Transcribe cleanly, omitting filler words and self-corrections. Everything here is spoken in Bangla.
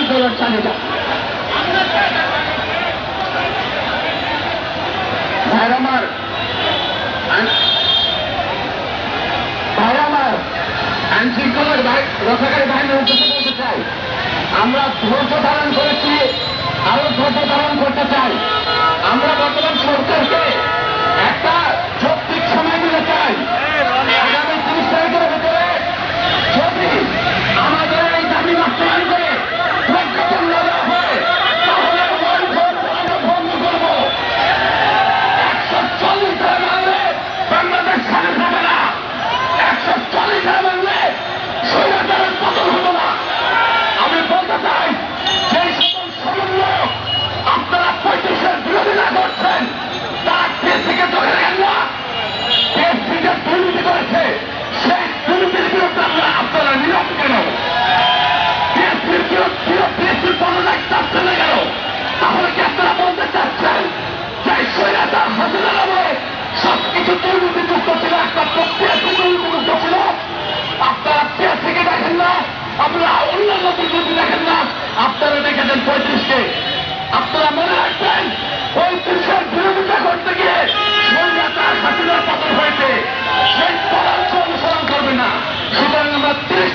আন্দোলন চালিয়ে যান। ভাইরা আমার আইন শৃঙ্খলার রক্ষাকারী বাহিনীর উদ্দেশ্যে বলতে চাই, আমরা ধৈর্য ধারণ করেছি, আরো ধৈর্য ধারণ করতে চাই। আমরা বর্তমান সরকারকে একটা যৌক্তিক সময় দিতে চাই। আগামী 30 তারিখের ভিতরে যদি আমাদের এই দাবি বাস্তবায়ন করে প্রজ্ঞাপন না দেওয়া হয়, তাহলে আমরা বন্ধ করব। 140 ধারা মানলে বাংলাদেশ স্বাধীন হবে না। 140 ধারা মানলে স্বৈরাচারের পতন হবে না। আমি বলতে চাই, যে সকল সমন্বয় আপনারা 35-এর বিরোধিতা করছেন, তারা দেশকে চোখে রাখেন না। দেশটিকে দুর্নীতি করেছে, সেই দুর্নীতির বিরুদ্ধে আপনারা নীরব কেন? দেশটির পদত্যাগ চাচ্ছেন না কেন? তাহলে কি আপনারা বলতে চাচ্ছেন যে স্বৈরাচার হাসিনা নামে সবকিছু দুর্নীতিযুক্ত ছিল, একটা প্রক্রিয়া দুর্নীতিযুক্ত ছিল? আপনারা দেশটিকে দেখেন না, আপনারা অন্যান্য দুর্নীতি দেখেন না, আপনারা দেখেছেন 35-কে। আপনারা মনে রাখবেন, 35-এর বিরোধিতা করতে গিয়ে স্বৈরাচার হাসিনার পতন হয়েছে, সেই পরামর্শ অনুসরণ করবে না। সুতরাং আমরা 30